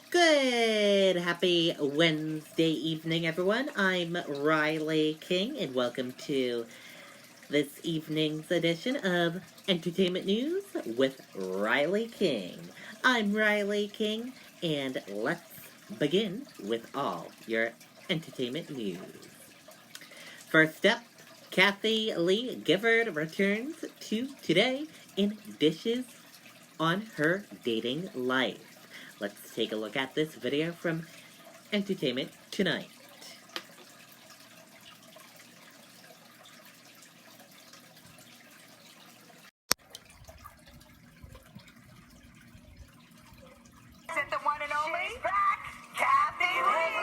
Good, happy Wednesday evening, everyone. I'm Riley King, and welcome to this evening's edition of Entertainment News with Riley King. I'm Riley King, and let's begin with all your entertainment news. First up, Kathie Lee Gifford returns to Today in dishes on her dating life. Let's take a look at this video from Entertainment Tonight. Is it the one and only? She's back, Kathie Lee.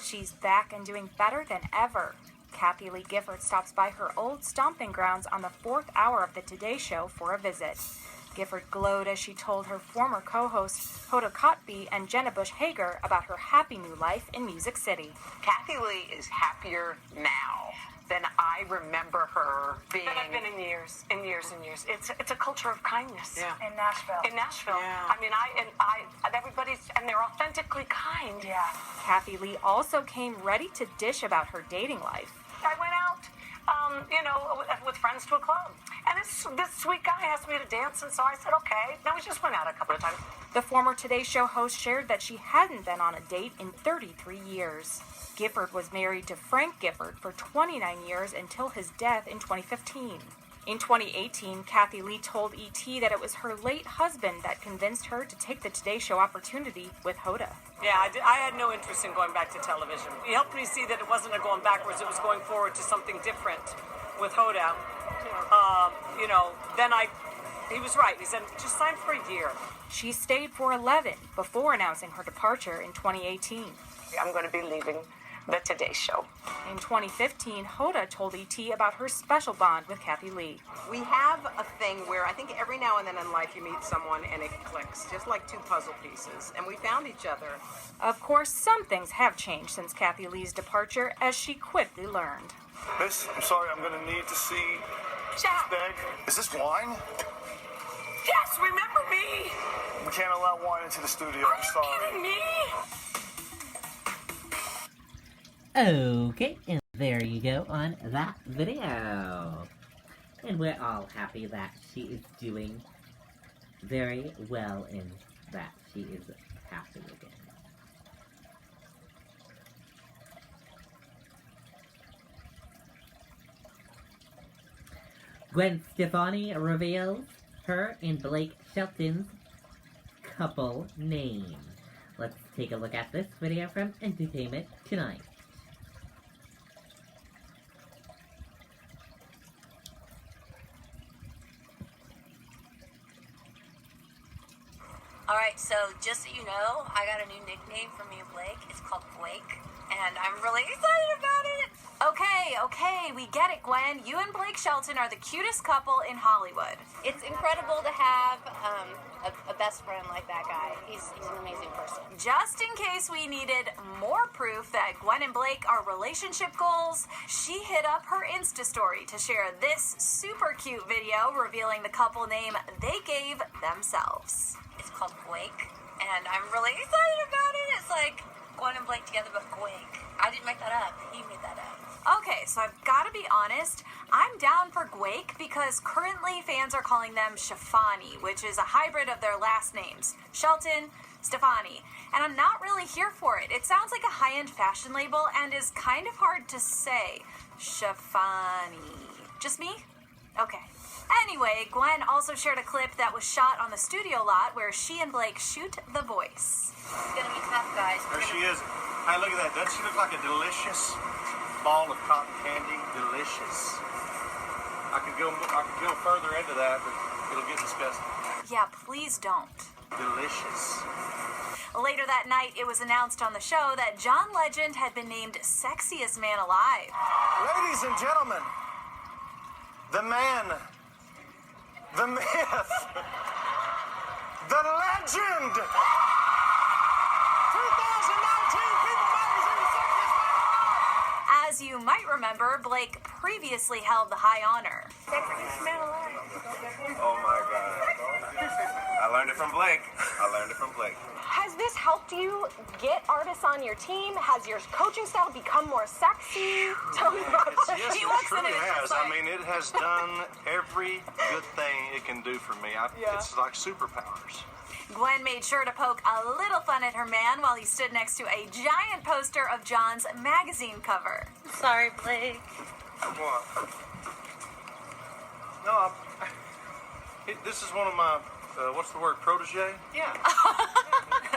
She's back and doing better than ever. Kathie Lee Gifford stops by her old stomping grounds on the 4th hour of the Today Show for a visit. Gifford glowed as she told her former co-hosts Hoda Kotb and Jenna Bush Hager about her happy new life in Music City. Kathie Lee is happier now than I remember her being. That I've been in years. It's a culture of kindness. Yeah. In Nashville. Yeah. I mean, they're authentically kind. Yeah. Kathie Lee also came ready to dish about her dating life. I went out, with friends to a club, and this sweet guy asked me to dance, and so I said okay. Then we just went out a couple of times. The former Today Show host shared that she hadn't been on a date in 33 years. Gifford was married to Frank Gifford for 29 years until his death in 2015. In 2018, Kathie Lee told E.T. that it was her late husband that convinced her to take the Today Show opportunity with Hoda. Yeah, I had no interest in going back to television. He helped me see that it wasn't a going backwards, it was going forward to something different with Hoda. He was right. He said, just sign for a year. She stayed for 11 before announcing her departure in 2018. I'm going to be leaving the Today Show. In 2015, Hoda told E.T. about her special bond with Kathie Lee. We have a thing where I think every now and then in life you meet someone and it clicks, just like two puzzle pieces, and we found each other. Of course, some things have changed since Kathie Lee's departure, as she quickly learned. Miss, I'm sorry, I'm going to need to see this bag. Is this wine? Yes, remember me? We can't allow wine into the studio. I'm sorry. Are you kidding me? Okay, and there you go on that video. And we're all happy that she is doing very well and that she is happy again. Gwen Stefani reveals her and Blake Shelton's couple name. Let's take a look at this video from Entertainment Tonight. Alright, so just so you know, I got a new nickname for me and Blake. It's called Blake, and I'm really excited about it. Okay, we get it, Gwen. You and Blake Shelton are the cutest couple in Hollywood. It's incredible to have a best friend like that guy. He's an amazing person. Just in case we needed more proof that Gwen and Blake are relationship goals, she hit up her Insta story to share this super cute video revealing the couple name they gave themselves. It's called Blake, and I'm really excited about it. It's like Gwen and Blake together, but Gwake. I didn't make that up. He made that up. Okay, so I've got to be honest, I'm down for Gwake because currently fans are calling them Shafani, which is a hybrid of their last names, Shelton, Stefani, and I'm not really here for it. It sounds like a high-end fashion label and is kind of hard to say. Shafani. Just me? Okay. Anyway, Gwen also shared a clip that was shot on the studio lot where she and Blake shoot The Voice. It's gonna be tough, guys. There she is. Hey, look at that. Doesn't she look like a delicious ball of cotton candy? Delicious. I could go further into that, but it'll get disgusting. Yeah, please don't. Delicious. Later that night, it was announced on the show that John Legend had been named Sexiest Man Alive. Ladies and gentlemen, the man, the myth, the legend. 2019 People Magazine Sexiest Man Alive. As you might remember, Blake previously held the high honor. Oh my God. learned it from Blake. Has this helped you get artists on your team? Has your coaching style become more sexy? Tell me about that. Yes, He it walks in truly and it's has. just like- I mean, it has done every good thing it can do for me. It's like superpowers. Gwen made sure to poke a little fun at her man while he stood next to a giant poster of John's magazine cover. Sorry, Blake. What? No, this is one of my, what's the word, protege? Yeah.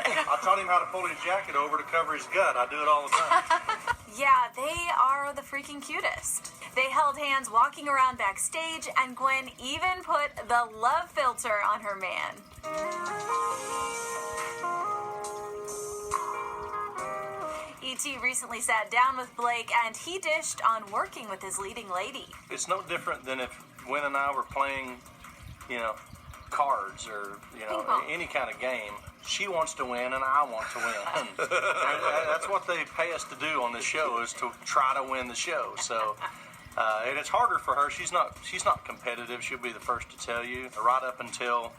I taught him how to pull his jacket over to cover his gut. I do it all the time. Yeah, they are the freaking cutest. They held hands walking around backstage, and Gwen even put the love filter on her man. E.T. recently sat down with Blake, and he dished on working with his leading lady. It's no different than if Gwen and I were playing, cards or, Ping pong. any kind of game. She wants to win and I want to win. That's what they pay us to do on this show, is to try to win the show. So, and it's harder for her. She's not competitive. She'll be the first to tell you, right up until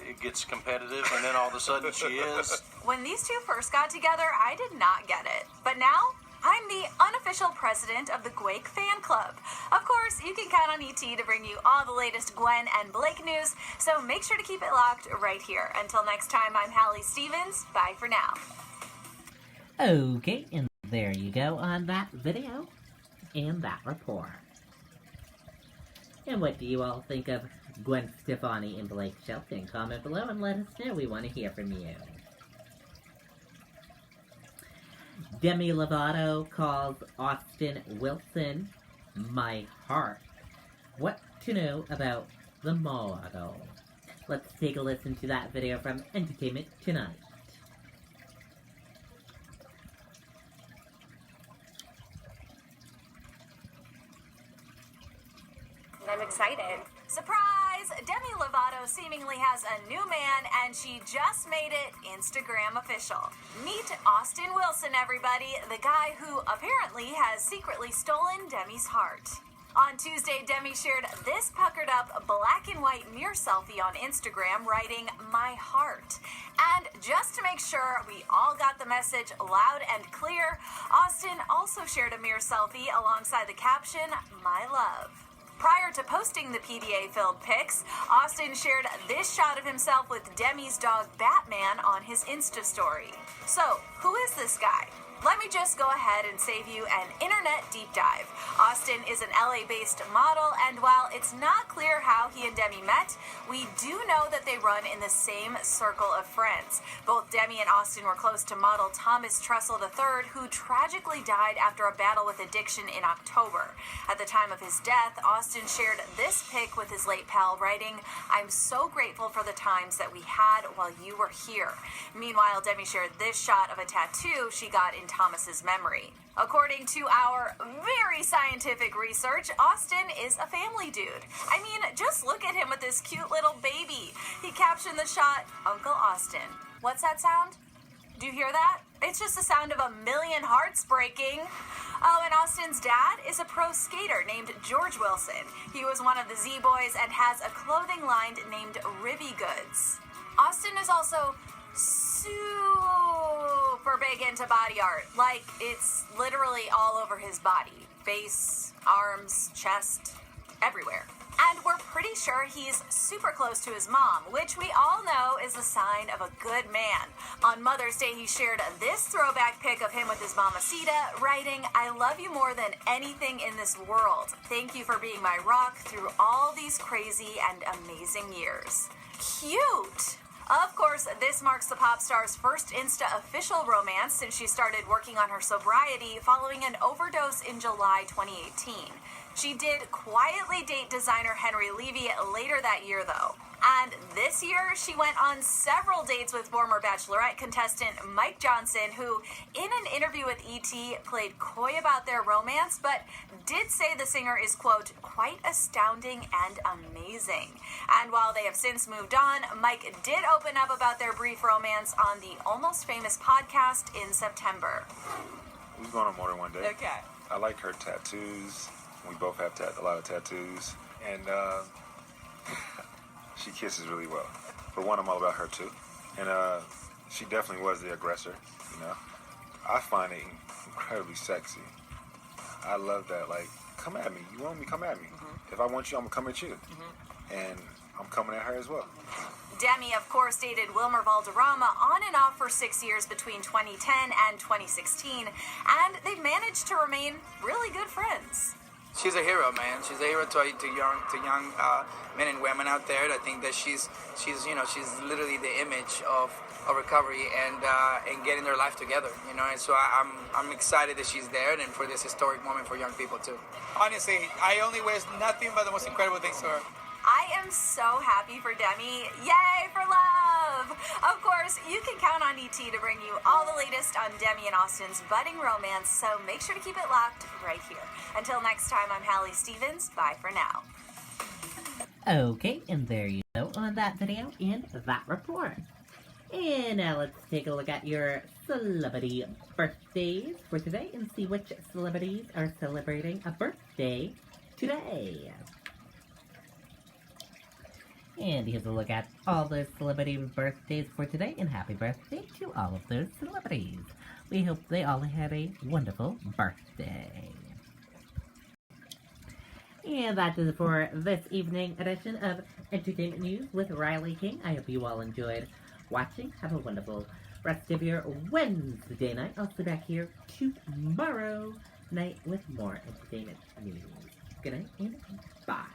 it gets competitive, and then all of a sudden she is. When these two first got together, I did not get it. But now, I'm the unofficial president of the Gwake Fan Club. Of course, you can count on ET to bring you all the latest Gwen and Blake news, so make sure to keep it locked right here. Until next time, I'm Hallie Stevens. Bye for now. Okay, and there you go on that video and that report. And what do you all think of Gwen Stefani and Blake Shelton? Comment below and let us know. We want to hear from you. Demi Lovato calls Austin Wilson my heart. What to know about the model? Let's take a listen to that video from Entertainment Tonight. I'm excited. Surprise! Demi Lovato seemingly has a new man, and she just made it Instagram official. Meet Austin Wilson, everybody, the guy who apparently has secretly stolen Demi's heart. On Tuesday, Demi shared this puckered up black and white mirror selfie on Instagram, writing, "My heart." And just to make sure we all got the message loud and clear, Austin also shared a mirror selfie alongside the caption, "My love." Prior to posting the PDA-filled pics, Austin shared this shot of himself with Demi's dog Batman on his Insta story. So, who is this guy? Let me just go ahead and save you an internet deep dive. Austin is an LA-based model, and while it's not clear how he and Demi met, we do know that they run in the same circle of friends. Both Demi and Austin were close to model Thomas Tressel III, who tragically died after a battle with addiction in October. At the time of his death, Austin shared this pic with his late pal, writing, "I'm so grateful for the times that we had while you were here." Meanwhile, Demi shared this shot of a tattoo she got in Thomas's memory. According to our very scientific research, Austin is a family dude. I mean, just look at him with this cute little baby. He captioned the shot, "Uncle Austin." What's that sound? Do you hear that? It's just the sound of a million hearts breaking. Oh, and Austin's dad is a pro skater named George Wilson. He was one of the Z-Boys and has a clothing line named Ribby Goods. Austin is also super big into body art. Like, it's literally all over his body. Face, arms, chest, everywhere. And we're pretty sure he's super close to his mom, which we all know is a sign of a good man. On Mother's Day, he shared this throwback pic of him with his mamacita, writing, "I love you more than anything in this world. Thank you for being my rock through all these crazy and amazing years." Cute! Of course, this marks the pop star's first Insta official romance since she started working on her sobriety following an overdose in July 2018. She did quietly date designer Henry Levy later that year, though. And this year, she went on several dates with former Bachelorette contestant Mike Johnson, who, in an interview with ET, played coy about their romance, but did say the singer is, quote, "quite astounding and amazing." And while they have since moved on, Mike did open up about their brief romance on the Almost Famous podcast in September. We've gone on more than one date. Okay. I like her tattoos. We both have a lot of tattoos. And she kisses really well. For one, I'm all about her too. And she definitely was the aggressor, you know. I find it incredibly sexy. I love that. Like, come at me. You want me? Come at me. If I want you, I'm going to come at you. And I'm coming at her as well. Demi, of course, dated Wilmer Valderrama on and off for 6 years between 2010 and 2016, and they've managed to remain really good friends. She's a hero, man. She's a hero to young men and women out there. I think that she's literally the image of recovery and getting their life together, you know. And so I'm excited that she's there and for this historic moment for young people too. Honestly, I only wish nothing but the most incredible things to her. I am so happy for Demi. Yay for love! Of course, you can count on ET to bring you all the latest on Demi and Austin's budding romance, so make sure to keep it locked right here. Until next time, I'm Hallie Stevens. Bye for now. Okay, and there you go on that video and that report. And now let's take a look at your celebrity birthdays for today and see which celebrities are celebrating a birthday today. And here's a look at all those celebrity birthdays for today, and happy birthday to all of those celebrities. We hope they all had a wonderful birthday. And that is it for this evening edition of Entertainment News with Riley King. I hope you all enjoyed watching. Have a wonderful rest of your Wednesday night. I'll be back here tomorrow night with more entertainment news. Good night and bye.